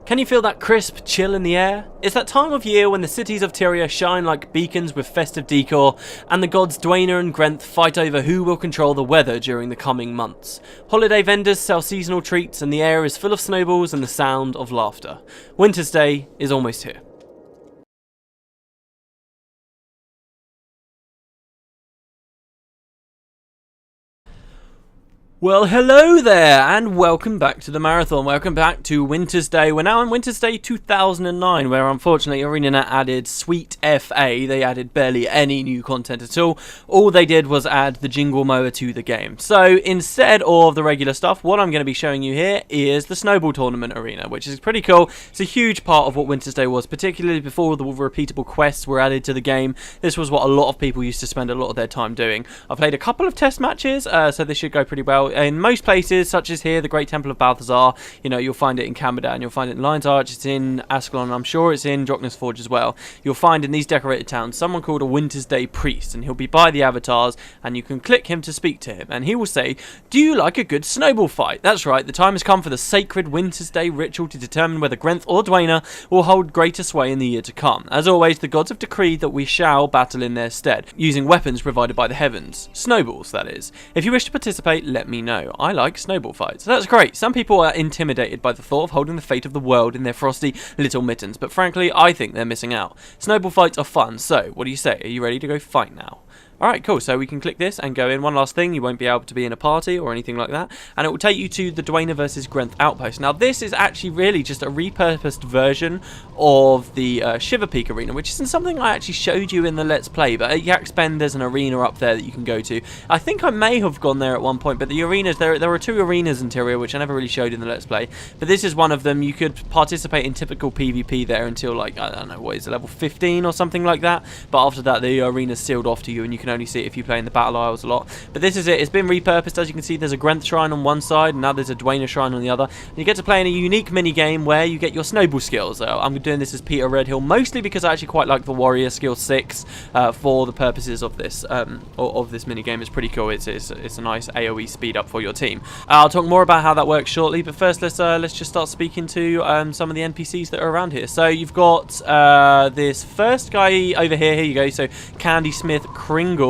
Can you feel that crisp chill in the air? It's that time of year when the cities of Tyria shine like beacons with festive decor, and the gods Dwayna and Grenth fight over who will control the weather during the coming months. Holiday vendors sell seasonal treats, and the air is full of snowballs and the sound of laughter. Wintersday is almost here. Well, hello there, and welcome back to the marathon. Welcome back to Wintersday. We're now on Wintersday 2009, where unfortunately ArenaNet added Sweet FA. They added barely any new content at all. All they did was add the jingle mower to the game. So instead of the regular stuff, what I'm going to be showing you here is the Snowball Tournament arena, which is pretty cool. It's a huge part of what Wintersday was, particularly before the repeatable quests were added to the game. This was what a lot of people used to spend a lot of their time doing. I've played a couple of test matches, so this should go pretty well. In most places, such as here, the Great Temple of Balthazar, you know, you'll find it in Camadan, you'll find it in Lion's Arch, it's in Ascalon, I'm sure it's in Dropness Forge as well. You'll find in these decorated towns someone called a Wintersday Priest, and he'll be by the avatars, and you can click him to speak to him, and he will say, "Do you like a good snowball fight?" That's right, the time has come for the sacred Wintersday ritual to determine whether Grenth or Dwayna will hold greater sway in the year to come. As always, the gods have decreed that we shall battle in their stead, using weapons provided by the heavens. Snowballs, that is. If you wish to participate, let me know. I like snowball fights. That's great. Some people are intimidated by the thought of holding the fate of the world in their frosty little mittens, but frankly, I think they're missing out. Snowball fights are fun, so what do you say? Are you ready to go fight now? Alright, cool, so we can click this and go in. One last thing, you won't be able to be in a party or anything like that, and it will take you to the Dwayna versus Grenth outpost. Now, this is actually really just a repurposed version of the Shiver Peak arena, which isn't something I actually showed you in the Let's Play, but at Yak's Bend there's an arena up there that you can go to. I think I may have gone there at one point, but the arenas, there are two arenas in Tyria, which I never really showed in the Let's Play, but this is one of them. You could participate in typical PvP there until, like, I don't know, what is it, level 15 or something like that, but after that the arena's sealed off to you, and you can only see it if you play in the battle isles a lot. But this is it. It's been repurposed. As you can see, there's a Grenth shrine on one side, and now there's a Dwayna shrine on the other. And you get to play in a unique mini game where you get your snowball skills. I'm doing this as Peter Redhill, mostly because I actually quite like the Warrior skill 6 for the purposes of this mini game. It's pretty cool. It's a nice AOE speed up for your team. I'll talk more about how that works shortly, but first let's just start speaking to some of the NPCs that are around here. So you've got this first guy over here. Here you go. So Candy Smith Kringle,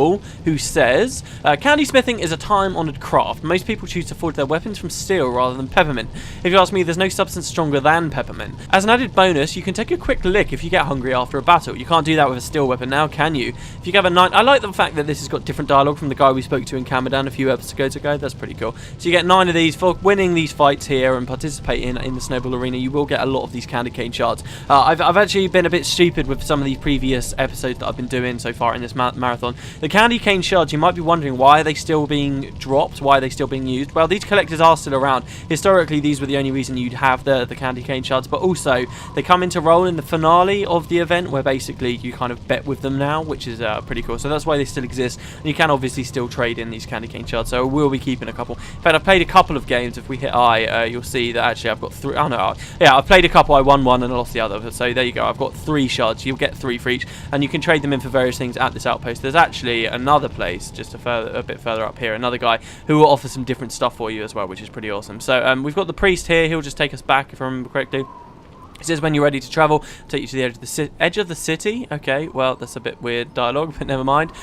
who says, candy smithing is a time-honoured craft. Most people choose to forge their weapons from steel rather than peppermint. If you ask me, there's no substance stronger than peppermint. As an added bonus, you can take a quick lick if you get hungry after a battle. You can't do that with a steel weapon now, can you? If you have a 9, I like the fact that this has got different dialogue from the guy we spoke to in Camadan a few episodes ago. That's pretty cool. So you get 9 of these for winning these fights here and participating in the Snowball Arena. You will get a lot of these candy cane shards. I've actually been a bit stupid with some of these previous episodes that I've been doing so far in this marathon. The candy cane shards, you might be wondering, why are they still being dropped? Why are they still being used? Well, these collectors are still around. Historically, these were the only reason you'd have the candy cane shards, but also they come into role in the finale of the event, where basically you kind of bet with them now, which is pretty cool. So that's why they still exist, and you can obviously still trade in these candy cane shards. So we'll be keeping a couple. In fact, I've played a couple of games. If we hit I, you'll see that actually I've got 3. Oh no, yeah, I've played a couple. I won one and I lost the other. So there you go. I've got 3 shards. You'll get 3 for each, and you can trade them in for various things at this outpost. There's actually another place just a bit further up here, another guy who will offer some different stuff for you as well, which is pretty awesome. So we've got the priest here. He'll just take us back, if I remember correctly. It says when you're ready to travel, take you to the edge of the city. Okay, well, that's a bit weird dialogue, but never mind.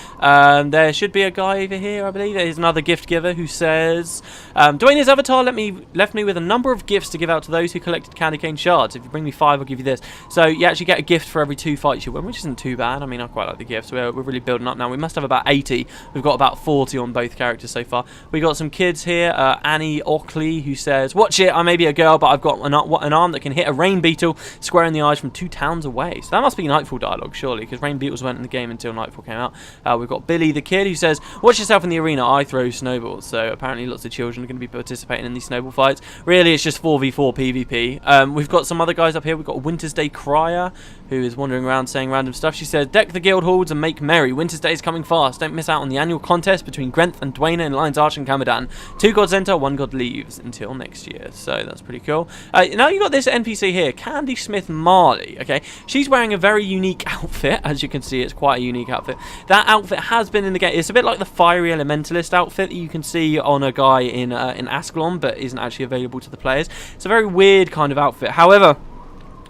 There should be a guy over here, I believe. There's another gift giver who says, Dwayna's avatar left me with a number of gifts to give out to those who collected candy cane shards. If you bring me 5, I'll give you this. So you actually get a gift for every 2 fights you win, which isn't too bad. I mean, I quite like the gifts. We're really building up now. We must have about 80. We've got about 40 on both characters so far. We got some kids here. Annie Ockley, who says, watch it, I may be a girl, but I've got an arm that can hit a rain beetle square in the eyes from 2 towns away. So that must be Nightfall dialogue, surely, because rain beetles weren't in the game until Nightfall came out. We've got Billy the kid, who says, watch yourself in the arena, I throw snowballs. So apparently lots of children are going to be participating in these snowball fights. Really, it's just 4v4 PvP. We've got some other guys up here. We've got Wintersday Crier, who is wandering around saying random stuff. She says, deck the guild halls and make merry. Wintersday is coming fast. Don't miss out on the annual contest between Grenth and Dwayna in Lion's Arch and Camadan. 2 gods enter, 1 god leaves until next year. So that's pretty cool. Now you got this NPC here, Candy Smith Marley. Okay, she's wearing a very unique outfit. As you can see, it's quite a unique outfit. That outfit has been in the game. It's a bit like the Fiery Elementalist outfit that you can see on a guy in Ascalon, but isn't actually available to the players. It's a very weird kind of outfit. However,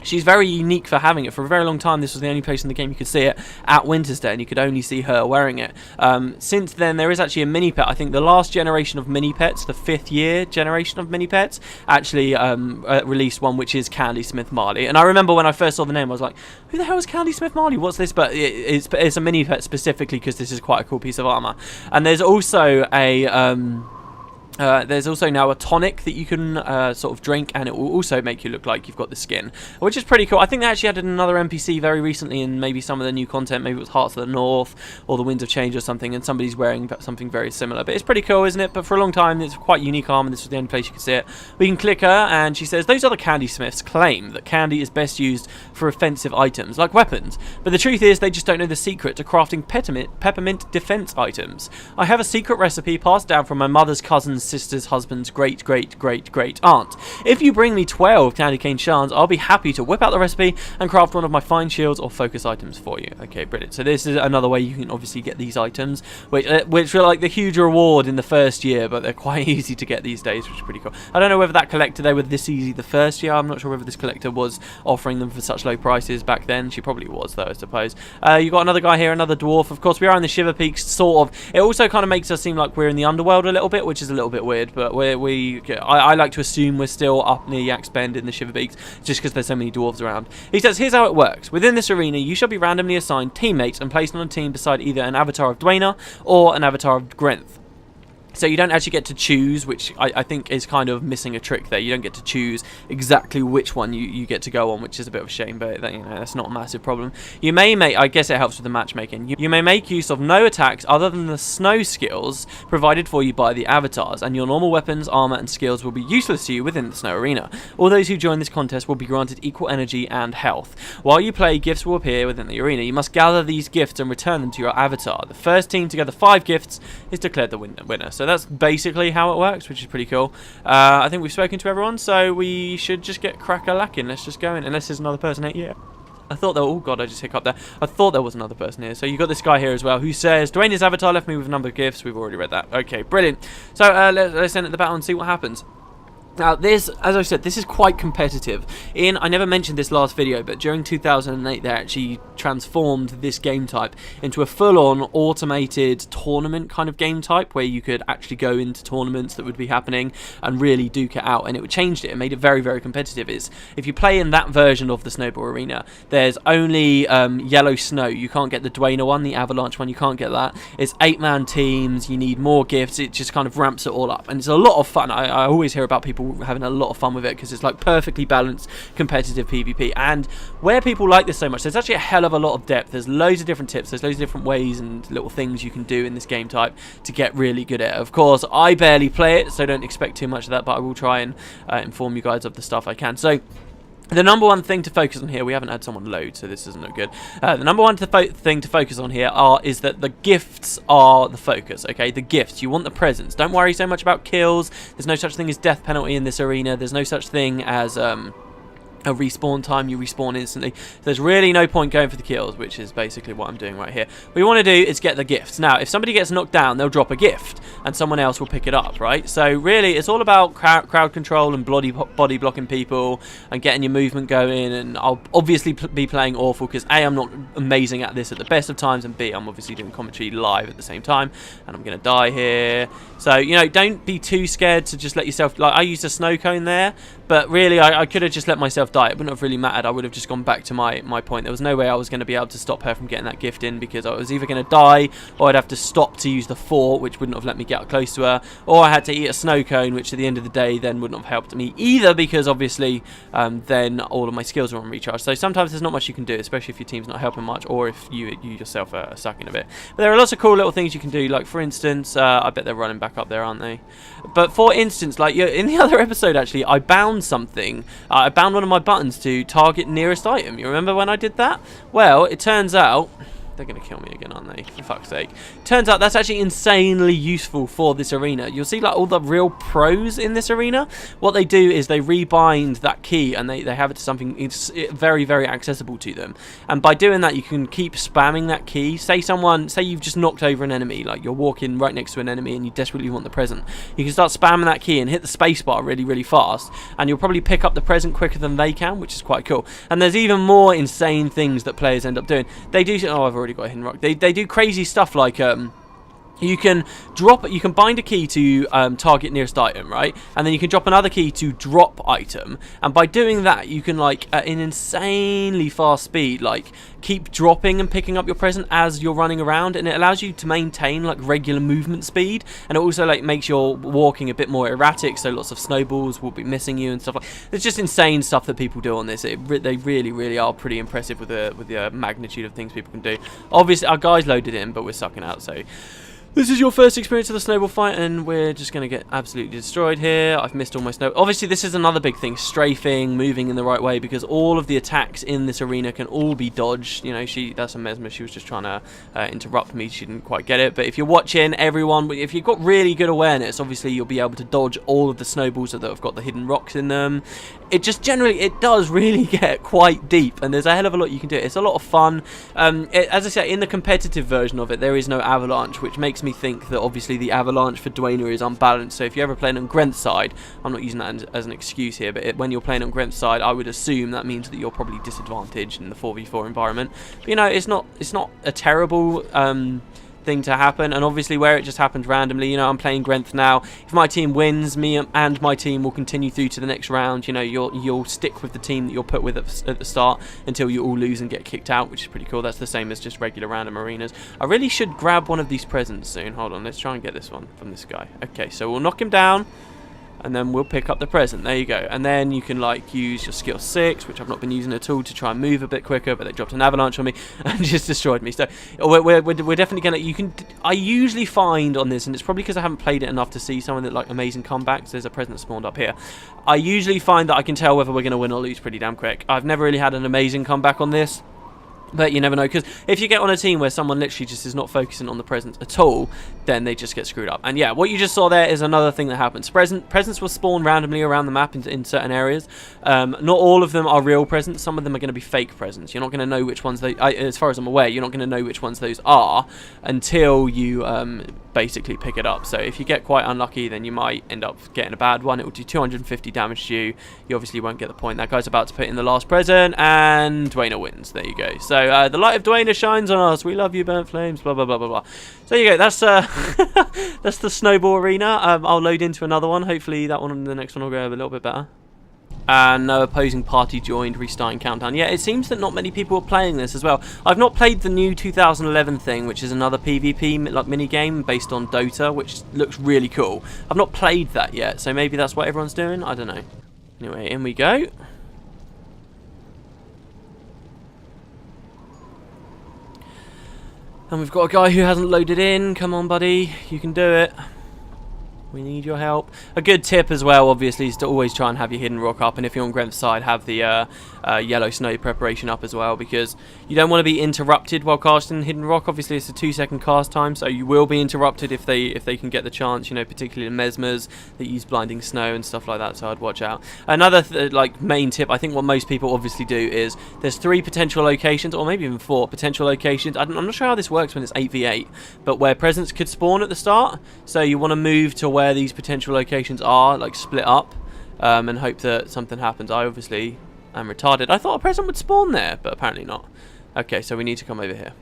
She's very unique for having it. For a very long time, this was the only place in the game you could see it at Wintersday, and you could only see her wearing it. Since then, there is actually a mini pet. I think the last generation of mini pets, the 5th year generation of mini pets, actually released one which is Candy Smith Marley. And I remember when I first saw the name, I was like, who the hell is Candy Smith Marley? What's this? But it's a mini pet specifically because this is quite a cool piece of armor. And there's also a... there's also now a tonic that you can sort of drink, and it will also make you look like you've got the skin, which is pretty cool. I think they actually added another NPC very recently in maybe some of the new content. Maybe it was Hearts of the North or the Winds of Change or something, and somebody's wearing something very similar. But it's pretty cool, isn't it? But for a long time, it's quite unique armor. This was the only place you could see it. We can click her, and she says, those other candy smiths claim that candy is best used for offensive items, like weapons. But the truth is, they just don't know the secret to crafting peppermint defense items. I have a secret recipe passed down from my mother's cousin's sister's husband's great aunt. If you bring me 12 candy cane shards, I'll be happy to whip out the recipe and craft one of my fine shields or focus items for you. Okay, brilliant. So this is another way you can obviously get these items, which are like the huge reward in the first year, but they're quite easy to get these days, which is pretty cool. I don't know whether that collector, they were this easy the first year. I'm not sure whether this collector was offering them for such low prices back then. She probably was, though, I suppose. You got another guy here, another dwarf. Of course, we are in the Shiver Peaks, sort of. It also kind of makes us seem like we're in the underworld a little bit, which is a little bit weird, but I like to assume we're still up near Yak's Bend in the Shiver Peaks, just because there's so many dwarves around. He says, here's how it works. Within this arena, you shall be randomly assigned teammates and placed on a team beside either an avatar of Dwayna or an avatar of Grenth. So you don't actually get to choose, which I think is kind of missing a trick there. You don't get to choose exactly which one you get to go on, which is a bit of a shame, but that's not a massive problem. You may make, I guess it helps with the matchmaking, you may make use of no attacks other than the snow skills provided for you by the avatars, and your normal weapons, armor, and skills will be useless to you within the snow arena. All those who join this contest will be granted equal energy and health. While you play, gifts will appear within the arena. You must gather these gifts and return them to your avatar. The first team to gather 5 gifts is declared the winner. So that's basically how it works, which is pretty cool. I think we've spoken to everyone, so we should just get crack-a-lacking. Let's just go in, unless there's another person here. Yeah. I thought there... Oh, God, I just hiccuped there. I thought there was another person here. So you got this guy here as well, who says, Dwayne's avatar left me with a number of gifts. We've already read that. Okay, brilliant. So let's enter the battle and see what happens. Now, this, as I said, this is quite competitive. I never mentioned this last video, but during 2008, they actually transformed this game type into a full-on automated tournament kind of game type, where you could actually go into tournaments that would be happening and really duke it out. And it changed it and made it very, very competitive. If you play in that version of the Snowball Arena, there's only yellow snow. You can't get the Dwayna one, the Avalanche one. You can't get that. It's 8-man teams. You need more gifts. It just kind of ramps it all up, and it's a lot of fun. I always hear about people having a lot of fun with it because it's like perfectly balanced competitive PvP. And where people like this so much, there's actually a hell of a lot of depth. There's loads of different tips, there's loads of different ways and little things you can do in this game type to get really good at it. Of course, I barely play it, so don't expect too much of that, but I will try and inform you guys of the stuff I can. So the number one thing to focus on here, we haven't had someone load, so this isn't no good. The number one thing to focus on here is that the gifts are the focus, okay? The gifts. You want the presents. Don't worry so much about kills. There's no such thing as death penalty in this arena. There's no such thing as a respawn time. You respawn instantly. There's really no point going for the kills, which is basically what I'm doing right here. What we want to do is get the gifts. Now, if somebody gets knocked down, they'll drop a gift, and someone else will pick it up, right? So really, it's all about crowd control and body blocking people and getting your movement going. And I'll obviously be playing awful because A, I'm not amazing at this at the best of times, and B, I'm obviously doing commentary live at the same time, and I'm going to die here. So, you know, don't be too scared to just let yourself... Like, I used a snow cone there, but really, I could have just let myself die. It wouldn't have really mattered. I would have just gone back to my point. There was no way I was going to be able to stop her from getting that gift in, because I was either going to die, or I'd have to stop to use the fort, which wouldn't have let me get close to her, or I had to eat a snow cone, which at the end of the day then wouldn't have helped me either, because obviously then all of my skills are on recharge. So sometimes there's not much you can do, especially if your team's not helping much, or if you yourself are sucking a bit. But there are lots of cool little things you can do, like for instance, I bet they're running back up there, aren't they? But for instance, like in the other episode actually, I bound something. I bound one of my buttons to target nearest item. You remember when I did that? Well, it turns out They're going to kill me again, aren't they? For fuck's sake. Turns out that's actually insanely useful for this arena. You'll see like all the real pros in this arena. What they do is they rebind that key and they have it to something it's very, very accessible to them. And by doing that, you can keep spamming that key. Say you've just knocked over an enemy, like you're walking right next to an enemy and you desperately want the present. You can start spamming that key and hit the spacebar really, really fast. And you'll probably pick up the present quicker than they can, which is quite cool. And there's even more insane things that players end up doing. They do... Oh, I've already got a hidden rock. They do crazy stuff like you can bind a key to target nearest item, right? And then you can drop another key to drop item. And by doing that, you can like at an insanely fast speed, like keep dropping and picking up your present as you're running around, and it allows you to maintain like regular movement speed, and it also like makes your walking a bit more erratic, so lots of snowballs will be missing you and stuff like. There's just insane stuff that people do on this. They really, really are pretty impressive with the magnitude of things people can do. Obviously, our guys loaded in, but we're sucking out, so. This is your first experience of the snowball fight, and we're just going to get absolutely destroyed here. I've missed all my snow. Obviously, this is another big thing, strafing, moving in the right way, because all of the attacks in this arena can all be dodged. You know, that's a mesmer. She was just trying to interrupt me. She didn't quite get it. But if you're watching, everyone, if you've got really good awareness, obviously you'll be able to dodge all of the snowballs that have got the hidden rocks in them. It just generally, it does really get quite deep, and there's a hell of a lot you can do. It's a lot of fun. As I said, in the competitive version of it, there is no avalanche, which makes me think that obviously the avalanche for Dwayna is unbalanced. So if you're ever playing on Grenth's side, I'm not using that as an excuse here, but when you're playing on Grenth's side, I would assume that means that you're probably disadvantaged in the 4v4 environment. But you know, it's not a terrible thing to happen, and obviously where it just happens randomly, you know, I'm playing Grenth now. If my team wins, me and my team will continue through to the next round. You know, you'll stick with the team that you're put with at the start until you all lose and get kicked out, which is pretty cool. That's the same as just regular random arenas. I really should grab one of these presents soon. Hold on, let's try and get this one from this guy. Okay, so we'll knock him down, and then we'll pick up the present. There you go. And then you can like use your skill 6, which I've not been using at all, to try and move a bit quicker, but they dropped an avalanche on me and just destroyed me. So we're definitely gonna, I usually find on this, and it's probably because I haven't played it enough to see some of the like amazing comebacks. There's a present spawned up here. I usually find that I can tell whether we're gonna win or lose pretty damn quick. I've never really had an amazing comeback on this, but you never know, because if you get on a team where someone literally just is not focusing on the presents at all, then they just get screwed up. And yeah, what you just saw there is another thing that happens. Presents will spawn randomly around the map in certain areas. Not all of them are real presents. Some of them are going to be fake presents. You're not going to know which ones as far as I'm aware, you're not going to know which ones those are until you basically pick it up. So if you get quite unlucky, then you might end up getting a bad one. It will do 250 damage to you. You obviously won't get the point. That guy's about to put in the last present, and Dwayna wins. There you go. So the light of Dwayna shines on us. We love you, burnt flames. Blah blah blah blah blah. So there you go. That's that's the snowball arena. I'll load into another one. Hopefully that one, the next one, will go a little bit better. And no opposing party joined, restarting countdown. Yeah, it seems that not many people are playing this as well. I've not played the new 2011 thing, which is another PvP like mini game based on Dota, which looks really cool. I've not played that yet, so maybe that's what everyone's doing. I don't know. Anyway, in we go. And we've got a guy who hasn't loaded in. Come on, buddy. You can do it. We need your help. A good tip as well, obviously, is to always try and have your hidden rock up. And if you're on Grenth's side, have the yellow snow preparation up as well, because you don't want to be interrupted while casting hidden rock. Obviously, it's a 2-second cast time, so you will be interrupted if they can get the chance. You know, particularly the mesmers that use blinding snow and stuff like that. So I'd watch out. Another like main tip, I think what most people obviously do is there's 3 potential locations, or maybe even 4 potential locations. I'm not sure how this works when it's 8v8, but where presents could spawn at the start. So you want to move to where these potential locations are, like split up, and hope that something happens. I obviously am retarded. I thought a present would spawn there, but apparently not. Okay, so we need to come over here.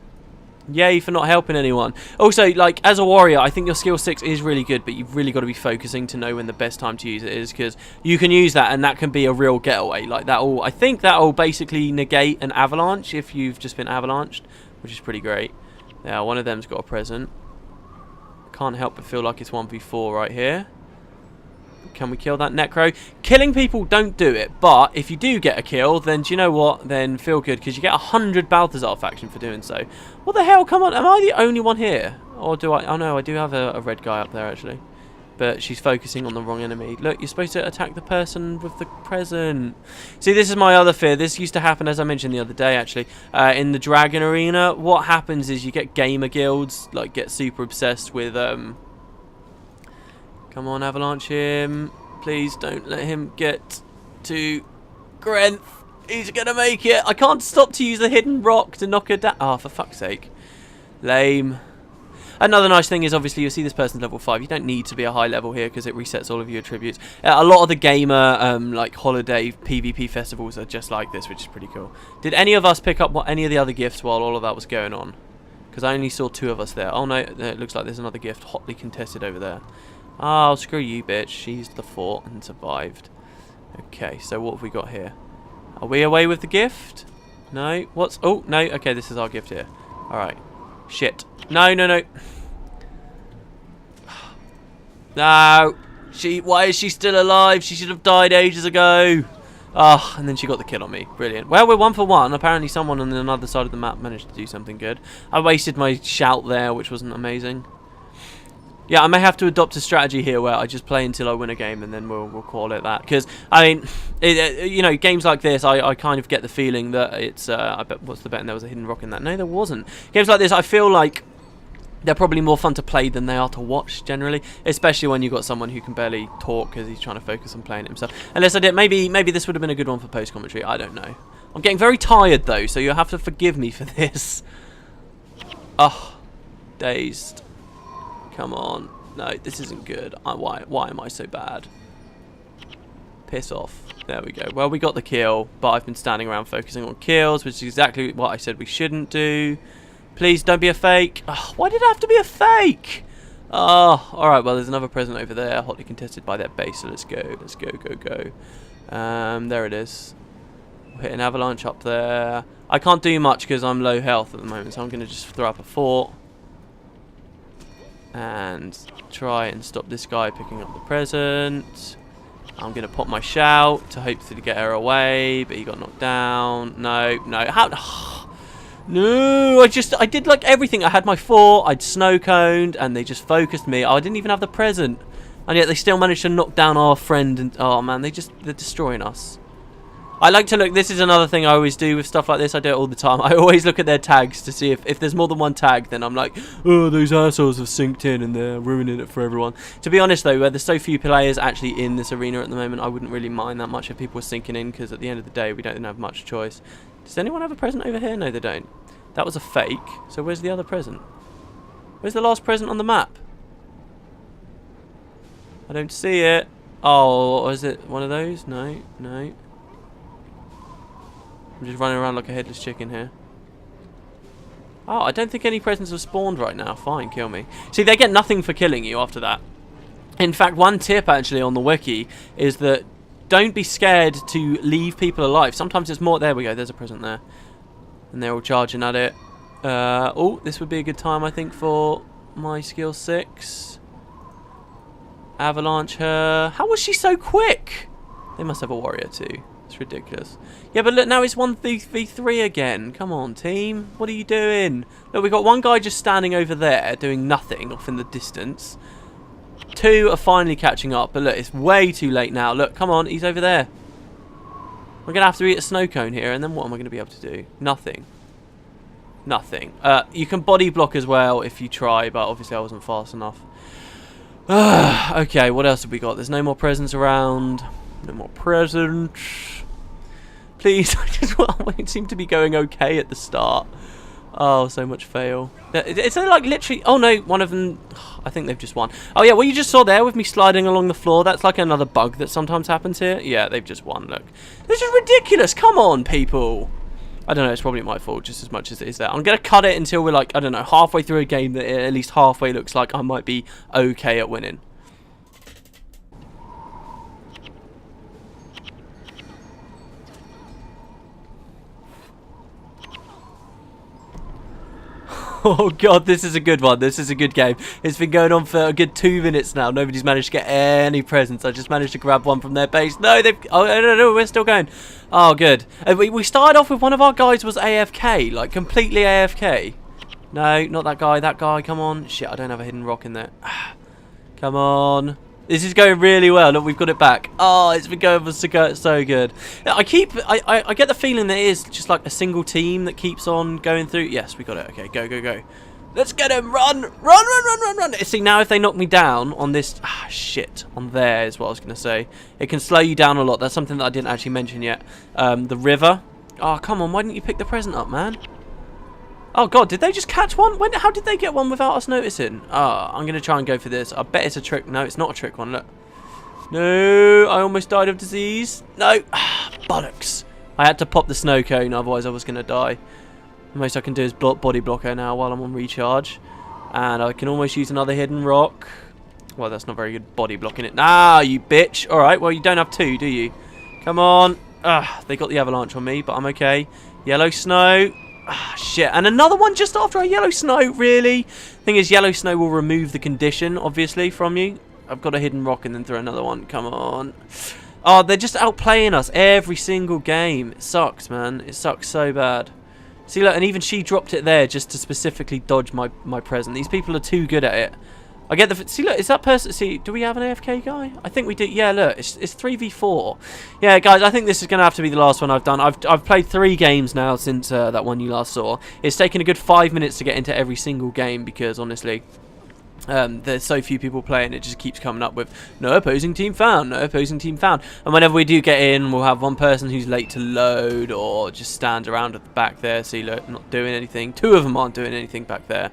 Yay for not helping anyone. Also, like, as a warrior, I think your skill 6 is really good, but you've really got to be focusing to know when the best time to use it is, because you can use that and that can be a real getaway. Like, that'll, I think that'll basically negate an avalanche if you've just been avalanched, which is pretty great. Yeah, one of them's got a present. Can't help but feel like it's 1v4 right here. Can we kill that necro? Killing people, don't do it, but if you do get a kill, then do you know what? Then feel good, because you get 100 Balthazar faction for doing so. What the hell? Come on, am I the only one here? Or do I? Oh no, I do have a red guy up there actually. But she's focusing on the wrong enemy. Look, you're supposed to attack the person with the present. See, this is my other fear. This used to happen, as I mentioned the other day, actually. In the Dragon Arena, what happens is you get gamer guilds, like, get super obsessed with, Come on, avalanche him. Please don't let him get to Grenth. He's gonna make it. I can't stop to use the hidden rock to knock her down. Oh, for fuck's sake. Lame. Another nice thing is, obviously, you'll see this person's level 5. You don't need to be a high level here because it resets all of your attributes. A lot of the gamer, like, holiday PvP festivals are just like this, which is pretty cool. Did any of us pick up any of the other gifts while all of that was going on? Because I only saw 2 of us there. Oh, no, it looks like there's another gift hotly contested over there. Oh, screw you, bitch. She's the fort and survived. Okay, so what have we got here? Are we away with the gift? No? What's... Oh, no. Okay, this is our gift here. Alright. Shit. No, no, no. No. Why is she still alive? She should have died ages ago. Oh, and then she got the kill on me. Brilliant. Well, we're 1 for 1. Apparently someone on the other side of the map managed to do something good. I wasted my shout there, which wasn't amazing. Yeah, I may have to adopt a strategy here where I just play until I win a game and then we'll call it that. Because, I mean, you know, games like this, I kind of get the feeling that it's... I bet, what's the bet? And there was a hidden rock in that. No, there wasn't. Games like this, I feel like they're probably more fun to play than they are to watch, generally. Especially when you've got someone who can barely talk because he's trying to focus on playing it himself. Unless I did, maybe this would have been a good one for post-commentary. I don't know. I'm getting very tired, though, so you'll have to forgive me for this. Oh, dazed. Come on. No, this isn't good. Why am I so bad? Piss off. There we go. Well, we got the kill, but I've been standing around focusing on kills, which is exactly what I said we shouldn't do. Please don't be a fake. Oh, why did it have to be a fake? Oh, alright, well, there's another present over there, hotly contested by their base, so let's go. Let's go, go, go. There it is. We'll hit an avalanche up there. I can't do much because I'm low health at the moment, so I'm going to just throw up a fort. And try and stop this guy picking up the present. I'm going to pop my shout to hopefully get her away, but he got knocked down. No, no. How? No, I did like everything. I had my fort, I'd snow coned, and they just focused me. I didn't even have the present. And yet they still managed to knock down our friend. And oh man, they're destroying us. I like to look, this is another thing I always do with stuff like this, I do it all the time. I always look at their tags to see if there's more than one tag, then I'm like, oh, those assholes have synced in and they're ruining it for everyone. To be honest though, where there's so few players actually in this arena at the moment, I wouldn't really mind that much if people were syncing in, because at the end of the day, we don't have much choice. Does anyone have a present over here? No, they don't. That was a fake, so where's the other present? Where's the last present on the map? I don't see it. Oh, is it one of those? No, no. I'm just running around like a headless chicken here. Oh, I don't think any presents have spawned right now. Fine, kill me. See, they get nothing for killing you after that. In fact, one tip actually on the wiki is that don't be scared to leave people alive. Sometimes it's more... There we go, there's a present there. And they're all charging at it. Oh, this would be a good time, I think, for my skill 6. Avalanche her. How was she so quick? They must have a warrior too. It's ridiculous. Yeah, but look, now it's 1v3 again. Come on, team. What are you doing? Look, we've got one guy just standing over there doing nothing off in the distance. 2 are finally catching up, but look, it's way too late now. Look, come on, he's over there. We're going to have to eat a snow cone here, and then what am I going to be able to do? Nothing. Nothing. You can body block as well if you try, but obviously I wasn't fast enough. Okay, what else have we got? There's no more presents around. No more presents. Please, it seemed to be going okay at the start. Oh, so much fail. It's like literally... Oh no, one of them... I think they've just won. Oh yeah, what you just saw there with me sliding along the floor, that's like another bug that sometimes happens here. Yeah, they've just won, look. This is ridiculous. Come on, people. I don't know, it's probably my fault just as much as it is that. I'm going to cut it until we're like, I don't know, halfway through a game that at least halfway looks like I might be okay at winning. Oh god, this is a good one. This is a good game. It's been going on for a good 2 minutes now. Nobody's managed to get any presents. I just managed to grab one from their base. No, they've... Oh, no, we're still going. Oh, good. We started off with one of our guys was AFK. Like, completely AFK. No, not that guy. That guy, come on. Shit, I don't have a hidden rock in there. Come on. This is going really well. Look, we've got it back. Oh, it's been going for so good. I get the feeling that it is just like a single team that keeps on going through. Yes, we got it. Okay, go. Let's get him. Run. See, now if they knock me down on this... shit. On there is what I was going to say. It can slow you down a lot. That's something that I didn't actually mention yet. The river. Oh, come on. Why didn't you pick the present up, man? Oh, God. Did they just catch one? How did they get one without us noticing? Oh, I'm going to try and go for this. I bet it's a trick. No, it's not a trick one. Look. No. I almost died of disease. No. Bollocks. I had to pop the snow cone. Otherwise, I was going to die. The most I can do is body block her now while I'm on recharge. And I can almost use another hidden rock. Well, that's not very good body blocking it. Ah, you bitch. Alright, well, you don't have two, do you? Come on. They got the avalanche on me, but I'm okay. Yellow snow. Shit. And another one just after a yellow snow, really? Thing is, yellow snow will remove the condition, obviously, from you. I've got a hidden rock and then throw another one. Come on. Oh, they're just outplaying us every single game. It sucks, man. It sucks so bad. See, look, and even she dropped it there just to specifically dodge my present. These people are too good at it. I get the... See, look, is that person... See, do we have an AFK guy? I think we do. Yeah, look, it's 3v4. Yeah, guys, I think this is going to have to be the last one I've done. I've played 3 games now since that one you last saw. It's taken a good 5 minutes to get into every single game because, honestly... there's so few people playing, it just keeps coming up with no opposing team found, no opposing team found. And whenever we do get in, we'll have one person who's late to load or just stands around at the back there. See, look, not doing anything. 2 of them aren't doing anything back there.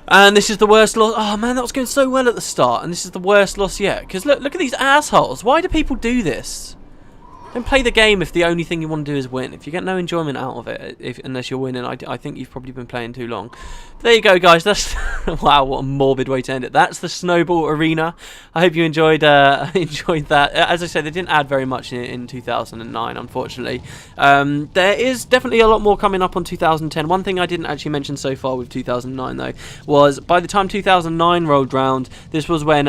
And this is the worst loss. Oh, man, that was going so well at the start. And this is the worst loss yet. Because look at these assholes. Why do people do this? Don't play the game if the only thing you want to do is win. If you get no enjoyment out of it, unless you're winning, I think you've probably been playing too long. But there you go, guys. That's wow, what a morbid way to end it. That's the Snowball Arena. I hope you enjoyed enjoyed that. As I said, they didn't add very much in 2009, unfortunately. There is definitely a lot more coming up on 2010. One thing I didn't actually mention so far with 2009 though was by the time 2009 rolled round, this was when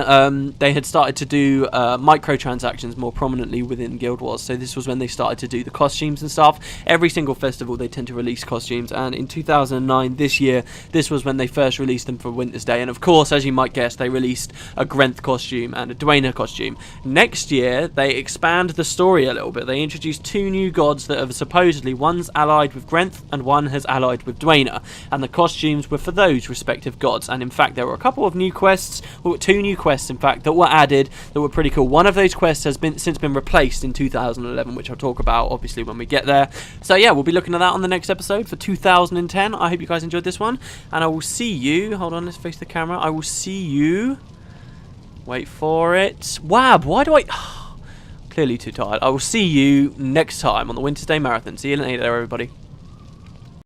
they had started to do microtransactions more prominently within Guild Wars. So this was when they started to do the costumes and stuff. Every single festival they tend to release costumes, and in 2009, this year, this was when they first released them for Wintersday. And of course, as you might guess, they released a Grenth costume and a Dwayne costume. Next year, they expand the story a little bit. They introduced 2 new gods that are supposedly one's allied with Grenth and one has allied with Dwayne. And the costumes were for those respective gods. And in fact, there were a couple of new quests, or 2 new quests in fact, that were added that were pretty cool. One of those quests has since been replaced in 2011, which I'll talk about obviously when we get there. So yeah, we'll be looking at that on the next episode for 2010. I hope you guys enjoyed this one, and I will see you, hold on, let's face the camera, I will see you, wait for it, Wab, why do I, clearly too tired. I will see you next time on the Wintersday Marathon. See you later, everybody.